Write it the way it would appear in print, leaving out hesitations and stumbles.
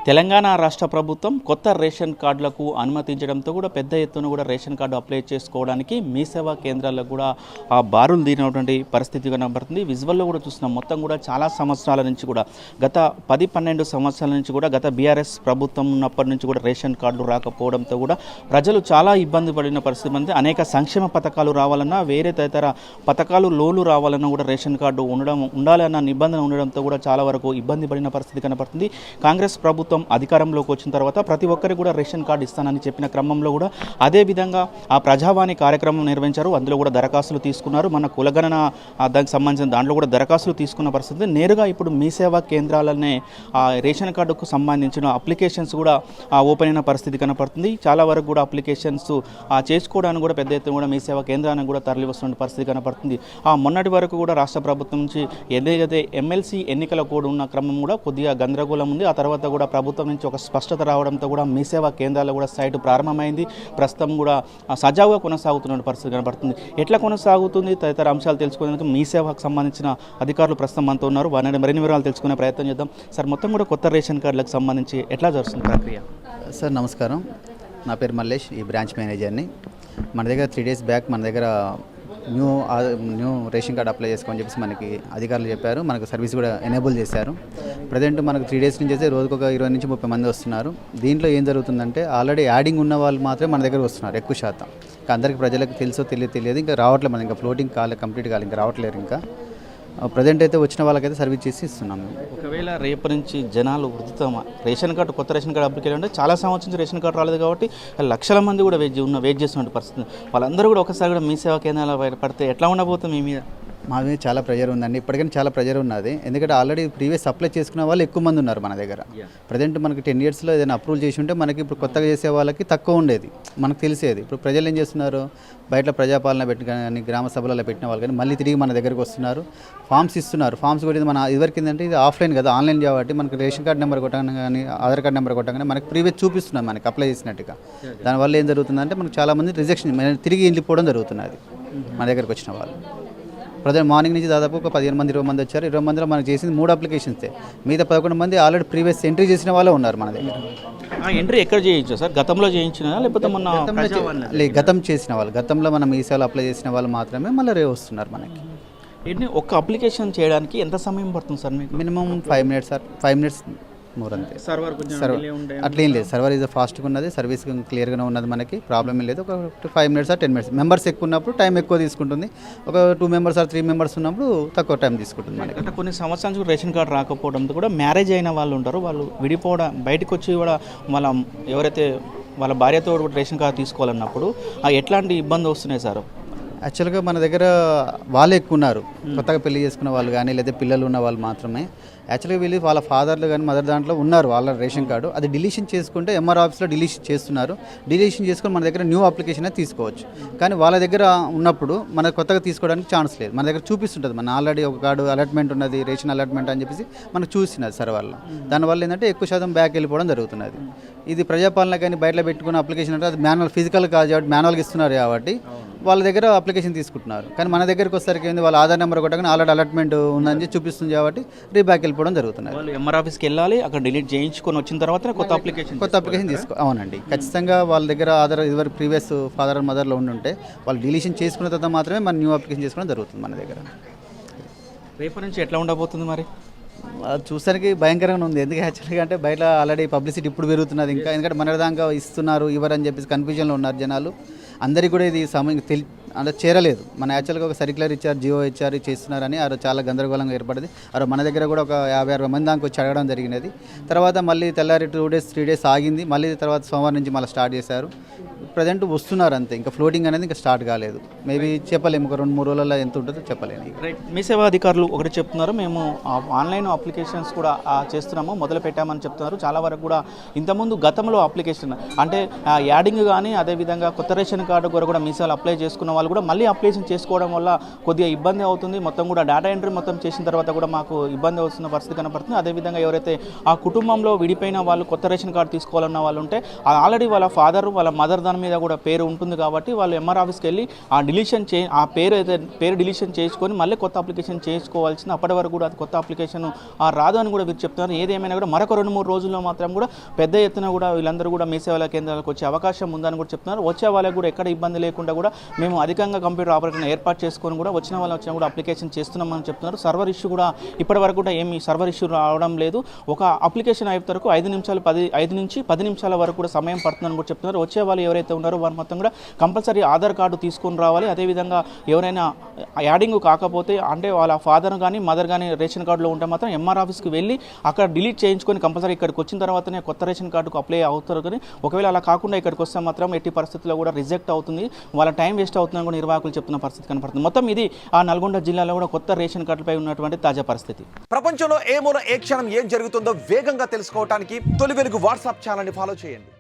తెలంగాణ రాష్ట్ర ప్రభుత్వం కొత్త రేషన్ కార్డులకు అనుమతించడంతో కూడా పెద్ద ఎత్తున కూడా రేషన్ కార్డు అప్లై చేసుకోవడానికి మీ సేవా కేంద్రాలకు కూడా బారులు తీరినటువంటి పరిస్థితి కనబడుతుంది. విజువల్లో కూడా చూస్తున్నాం. మొత్తం కూడా చాలా సంవత్సరాల నుంచి కూడా గత 10-12 సంవత్సరాల నుంచి కూడా గత బీఆర్ఎస్ ప్రభుత్వం ఉన్నప్పటి నుంచి కూడా రేషన్ కార్డులు రాకపోవడంతో కూడా ప్రజలు చాలా ఇబ్బంది పడిన పరిస్థితి ఉంది. అనేక సంక్షేమ పథకాలు రావాలన్నా వేరే తదితర పథకాలు లోన్లు రావాలన్నా కూడా రేషన్ కార్డు ఉండాలన్న నిబంధన ఉండడంతో కూడా చాలా వరకు ఇబ్బంది పడిన పరిస్థితి కనబడుతుంది. కాంగ్రెస్ ప్రభుత్వం అధికారంలోకి వచ్చిన తర్వాత ప్రతి ఒక్కరికి కూడా రేషన్ కార్డు ఇస్తానని చెప్పిన క్రమంలో కూడా అదే విధంగా ఆ ప్రజావాణి కార్యక్రమం నిర్వహించారు. అందులో కూడా దరఖాస్తులు తీసుకున్నారు. మన కులగణన దానికి సంబంధించిన దాంట్లో కూడా దరఖాస్తులు తీసుకున్న పరిస్థితి. నేరుగా ఇప్పుడు మీ సేవా కేంద్రాలనే రేషన్ కార్డుకు సంబంధించిన అప్లికేషన్స్ కూడా ఓపెన్ అయిన పరిస్థితి కనపడుతుంది. చాలా వరకు కూడా అప్లికేషన్స్ చేసుకోవడానికి కూడా పెద్ద ఎత్తున కూడా మీ సేవా కేంద్రానికి కూడా తరలి వస్తున్న పరిస్థితి కనపడుతుంది. మొన్నటి వరకు కూడా రాష్ట్ర ప్రభుత్వం నుంచి ఏదైతే ఎమ్మెల్సీ ఎన్నికల కోడ్ ఉన్న క్రమం కూడా కొద్దిగా గందరగోళం ఉంది. ఆ తర్వాత కూడా ప్రభుత్వం నుంచి ఒక స్పష్టత రావడంతో కూడా మీ సేవా కేంద్రాల్లో కూడా సైటు ప్రారంభమైంది. ప్రస్తుతం కూడా సజావుగా కొనసాగుతున్న పరిస్థితి కనబడుతుంది. ఎట్లా కొనసాగుతుంది తదితర అంశాలు తెలుసుకునేందుకు మీ సేవకు సంబంధించిన అధికారులు ప్రస్తుతం మనతో ఉన్నారు. వారిని మరిన్ని వివరాలు తెలుసుకునే ప్రయత్నం చేద్దాం. సార్, మొత్తం కూడా కొత్త రేషన్ కార్డులకు సంబంధించి ఎట్లా జరుగుతుంది ప్రక్రియ? సార్ నమస్కారం, నా పేరు మల్లేష్, ఈ బ్రాంచ్ మేనేజర్ని. మన దగ్గర 3 days బ్యాక్ మన దగ్గర న్యూ రేషన్ కార్డు అప్లై చేసుకోని చెప్పేసి మనకి అధికారులు చెప్పారు. మనకు సర్వీస్ కూడా ఎనేబుల్ చేశారు. ప్రజెంట్ మనకు 3 days నుంచి అయితే రోజుకు ఒక 20 నుంచి 30 మంది వస్తున్నారు. దీంట్లో ఏం జరుగుతుందంటే ఆల్రెడీ యాడింగ్ ఉన్న వాళ్ళు మాత్రమే మన దగ్గర వస్తున్నారు ఎక్కువ శాతం. ఇంకా అందరికీ ప్రజలకు తెలుసో తెలియదు, ఇంకా రావట్లేదు. మనం ఇంకా ఫ్లోటింగ్ కంప్లీట్ కాలేదు, ఇంకా రావట్లేరు. ఇంకా ప్రజెంట్ అయితే వచ్చిన వాళ్ళకైతే సర్వీస్ చేసి ఇస్తున్నాము. ఒకవేళ రేపు నుంచి జనాలు వృద్ధుతమా రేషన్ కార్డు కొత్త రేషన్ కార్డు అప్లికేషన్ అంటే చాలా సంవత్సరం నుంచి రేషన్ కార్డు రాలేదు కాబట్టి లక్షల మంది కూడా వెయిట్ చేస్తున్న పరిస్థితి. వాళ్ళందరూ కూడా ఒకసారి కూడా మీ సేవా కేంద్రాల పడితే ఎట్లా ఉండబోతుంది? మీ మీద మా మీద చాలా ప్రెజర్ ఉందండి. ఇప్పటికైనా చాలా ప్రెజర్ ఉన్నది. ఎందుకంటే ఆల్రెడీ ప్రీవియస్ అప్లై చేసుకున్న వాళ్ళు ఎక్కువ మంది ఉన్నారు మన దగ్గర. ప్రజెంట్ మనకి 10 yearsలో ఏదైనా అప్రూవల్ చేసి ఉంటే మనకి ఇప్పుడు కొత్తగా చేసే వాళ్ళకి తక్కువ ఉండేది, మనకు తెలిసేది. ఇప్పుడు ప్రజలు ఏం చేస్తున్నారు, బయట ప్రజాపాలన పెట్టి కానీ గ్రామ సభలలో పెట్టిన వాళ్ళు కానీ మళ్ళీ తిరిగి మన దగ్గరకు వస్తున్నారు, ఫామ్స్ ఇస్తున్నారు. ఫామ్స్ కూడా మన ఇదివరకు ఏంటంటే ఇది ఆఫ్లైన్ కదా, ఆన్లైన్ కాబట్టి మనకి రేషన్ కార్డు నెంబర్ కొట్టగానే కానీ ఆధార్ కార్డు నెంబర్ కొట్టగానే మనకి ప్రీవియస్ చూపిస్తున్నారు మనకి అప్లై చేసినట్టుగా. దానివల్ల ఏం జరుగుతుందంటే మనకు చాలామంది రిజెక్షన్ తిరిగి వెళ్ళిపోవడం జరుగుతున్నది మన దగ్గరకు వచ్చిన వాళ్ళు. ప్రజలు మార్నింగ్ నుంచి దాదాపు ఒక 15 మంది 20 మంది వచ్చారు. 20 మందిలో మనకు చేసింది 3 అప్లికేషన్సే. మిగతా 11 మంది ఆల్రెడీ ప్రీవియస్ ఎంట్రీ చేసిన వాళ్ళే ఉన్నారు మన దగ్గర. ఎంట్రీ ఎక్కడ చేయించు సార్? గతంలో చేయించిన లేకపోతే గతం చేసిన వాళ్ళు, గతంలో మనం ఈ సేవలు అప్లై చేసిన వాళ్ళు మాత్రమే మళ్ళీ వస్తున్నారు మనకి. ఒక అప్లికేషన్ చేయడానికి ఎంత సమయం పడుతుంది సార్ మీకు? Minimum 5 minutes sir, 5 minutes more అంతే. సర్వర్ అట్లా ఏం లేదు, సర్వర్ ఈజ్ ఫాస్ట్గా ఉన్నది, సర్వీస్ క్లియర్గానే ఉన్నది, మనకి ప్రాబ్లం ఏం లేదు. ఒక 5 minutes or 10 minutes. మెంబర్స్ ఎక్కువ ఉన్నప్పుడు టైం ఎక్కువ తీసుకుంటుంది. ఒక 2 members or 3 members ఉన్నప్పుడు తక్కువ టైం తీసుకుంటుంది మనకి. అంటే కొన్ని సంవత్సరాల నుంచి రేషన్ కార్డు రాకపోవడంతో కూడా మ్యారేజ్ అయిన వాళ్ళు ఉంటారు, వాళ్ళు విడిపోవడం బయటకు వచ్చి కూడా ఎవరైతే వాళ్ళ భార్యతో రేషన్ కార్డు తీసుకోవాలన్నప్పుడు ఎట్లాంటి ఇబ్బంది వస్తున్నాయి సార్? యాక్చువల్గా మన దగ్గర వాళ్ళే ఎక్కువ ఉన్నారు, కొత్తగా పెళ్లి చేసుకున్న వాళ్ళు కానీ లేదా పిల్లలు ఉన్న వాళ్ళు మాత్రమే. యాక్చువల్గా వీళ్ళు వాళ్ళ ఫాదర్లు కానీ మదర్ దాంట్లో ఉన్నారు వాళ్ళ రేషన్ కార్డు. అది డిలీషన్ చేసుకుంటే ఎంఆర్ ఆఫీస్లో డిలీషన్ చేస్తున్నారు. డిలీషన్ చేసుకొని మన దగ్గర న్యూ అప్లికేషన్ తీసుకోవచ్చు. కానీ వాళ్ళ దగ్గర ఉన్నప్పుడు మన కొత్తగా తీసుకోవడానికి ఛాన్స్ లేదు. మన దగ్గర చూపిస్తుంటుంది మన ఆల్రెడీ ఒక కార్డు అలాట్మెంట్ ఉన్నది, రేషన్ అలాట్మెంట్ అని చెప్పేసి మనకు చూస్తున్నది సార్ వాళ్ళ. దానివల్ల ఏంటంటే ఎక్కువ శాతం బ్యాక్ వెళ్ళిపోవడం జరుగుతున్నది. ఇది ప్రజాపాలన కానీ బయటలో పెట్టుకున్న అప్లికేషన్ అంటే అది మాన్యువల్, ఫిజికల్ కాదు కాబట్టి మాన్యువల్గా ఇస్తున్నారు కాబట్టి వాళ్ళ దగ్గర అప్లికేషన్ తీసుకుంటున్నారు. కానీ మన దగ్గరికి వచ్చేసరికి ఏంది, వాళ్ళ ఆధార్ నెంబర్ కొట్టగానే ఆల్రెడీ అలాట్మెంట్ ఉందని చూపిస్తుంది కాబట్టి రీబ్యాక్ వెళ్ళిపోవడం జరుగుతున్నది. వాళ్ళు ఎంఆర్ ఆఫీస్కి వెళ్ళాలి, అక్కడ డిలీట్ చేయించుకొని వచ్చిన తర్వాత కొత్త అప్లికేషన్ తీసుకో. అవునండి, ఖచ్చితంగా వాళ్ళ దగ్గర ఆధార్ ఇదివరకు ప్రీవియస్ ఫాదర్ అండ్ మదర్లో ఉంటే వాళ్ళు డిలీషన్ చేసుకున్న తర్వాత మాత్రమే మన న్యూ అప్లికేషన్ చేసుకోవడం జరుగుతుంది మన దగ్గర. రేపటి నుంచి ఎట్లా ఉండబోతుంది మరి? చూసానికి భయంకరంగా ఉంది. ఎందుకు యాక్చువల్గా అంటే బయట ఆల్రెడీ పబ్లిసిటీ ఇప్పుడు పెరుగుతున్నది ఇంకా. ఎందుకంటే మన దాకా ఇస్తున్నారు ఇవ్వరని చెప్పేసి కన్ఫ్యూజన్లో ఉన్నారు జనాలు. అందరికీ కూడా ఇది సమయం అంటే చేరలేదు. మన యాక్చువల్గా ఒక సర్క్యులర్ ఇచ్చారు, జియో ఇచ్చారు, చేస్తున్నారని ఆ రోజు చాలా గందరగోళంగా ఏర్పడింది. ఆ మన దగ్గర కూడా ఒక 50-60 మంది దాకా వచ్చి అడగడం జరిగినది. తర్వాత మళ్ళీ తెల్లారి 2 days 3 days ఆగింది. మళ్ళీ తర్వాత సోమవారం నుంచి మళ్ళీ స్టార్ట్ చేశారు. ప్రజెంట్ వస్తున్నారు అంతే, ఇంకా ఫ్లోటింగ్ అనేది ఇంకా స్టార్ట్ కాలేదు. మేబీ చెప్పలేము, ఒక 2-3 రోజుల్లో ఎంత ఉంటుందో చెప్పలేము. మీ సేవా అధికారులు ఒకటి చెప్తున్నారు, మేము ఆన్లైన్ అప్లికేషన్స్ కూడా చేస్తున్నాము, మొదలు పెట్టామని చెప్తున్నారు. చాలా వరకు కూడా ఇంతకుముందు గతంలో అప్లికేషన్ అంటే యాడింగ్ కానీ అదేవిధంగా కొత్త రేషన్ కార్డు కూడా మీ సేవలు అప్లై చేసుకున్న వాళ్ళు కూడా మళ్ళీ అప్లికేషన్ చేసుకోవడం వల్ల కొద్దిగా ఇబ్బంది అవుతుంది. మొత్తం కూడా డేటా ఎంట్రీ మొత్తం చేసిన తర్వాత కూడా మాకు ఇబ్బంది వస్తున్న పరిస్థితి కనపడుతుంది. అదేవిధంగా ఎవరైతే ఆ కుటుంబంలో విడిపోయిన వాళ్ళు కొత్త రేషన్ కార్డు తీసుకోవాలన్న వాళ్ళు ఉంటే ఆల్రెడీ వాళ్ళ ఫాదర్ వాళ్ళ మదర్ దాని మీద కూడా పేరు ఉంటుంది కాబట్టి వాళ్ళు ఎంఆర్ ఆఫీస్కి వెళ్ళి ఆ పేరు డిలీషన్ చేసుకొని మళ్ళీ కొత్త అప్లికేషన్ చేసుకోవాల్సింది. అప్పటి వరకు కూడా అది కొత్త అప్లికేషన్ రాదు అని కూడా వీరు చెప్తున్నారు. ఏదేమైనా కూడా మరొక 2-3 రోజుల్లో మాత్రం కూడా పెద్ద ఎత్తున కూడా వీళ్ళందరూ కూడా మీ సేవల కేంద్రాలకు వచ్చే అవకాశం ఉందని కూడా చెప్తున్నారు. వచ్చే వాళ్ళకి కూడా ఎక్కడ ఇబ్బంది లేకుండా కూడా మేము అధికంగా కంప్యూటర్ ఆపరేటర్ని ఏర్పాటు చేసుకొని కూడా వచ్చిన కూడా అప్లికేషన్ చేస్తున్నామని చెప్తున్నారు. సర్వర్ ఇష్యూ కూడా ఇప్పటి వరకు కూడా ఏమి సర్వర్ ఇష్యూ రావడం లేదు. ఒక అప్లికేషన్ అయిన వరకు 5 నుంచి 10 నిమిషాల వరకు కూడా సమయం పడుతుందని కూడా చెప్తున్నారు. వచ్చే వాళ్ళు ఎవరైతే ఉన్నారో వారు మొత్తం కూడా కంపల్సరీ ఆధార్ కార్డు తీసుకొని రావాలి. అదేవిధంగా ఎవరైనా యాడింగ్ కాకపోతే అంటే వాళ్ళ ఫాదర్ కానీ మదర్ కానీ రేషన్ కార్డులో ఉంటే మాత్రం ఎంఆర్ ఆఫీస్కి వెళ్ళి అక్కడ డిలీట్ చేయించుకొని కంపల్సరీ ఇక్కడికి వచ్చిన తర్వాతనే కొత్త రేషన్ కార్డుకు అప్లై అవుతారు. కానీ ఒకవేళ అలా కాకుండా ఇక్కడికి వస్తే మాత్రం ఎట్టి పరిస్థితుల్లో కూడా రిజెక్ట్ అవుతుంది, వాళ్ళ టైం వేస్ట్ అవుతుందని కూడా నిర్వాహకులు చెప్తున్న పరిస్థితి కనపడుతుంది. మొత్తం ఇది ఆ నల్గొండ జిల్లాలో కూడా కొత్త రేషన్ కార్డులపై ఉన్నటువంటి తాజా పరిస్థితి. ప్రపంచంలో ఏ మూల ఏ క్షణం ఏం జరుగుతుందో వేగంగా తెలుసుకోవడానికి తొలి వెలుగు వాట్సాప్ ఛానల్ని ఫాలో చేయండి.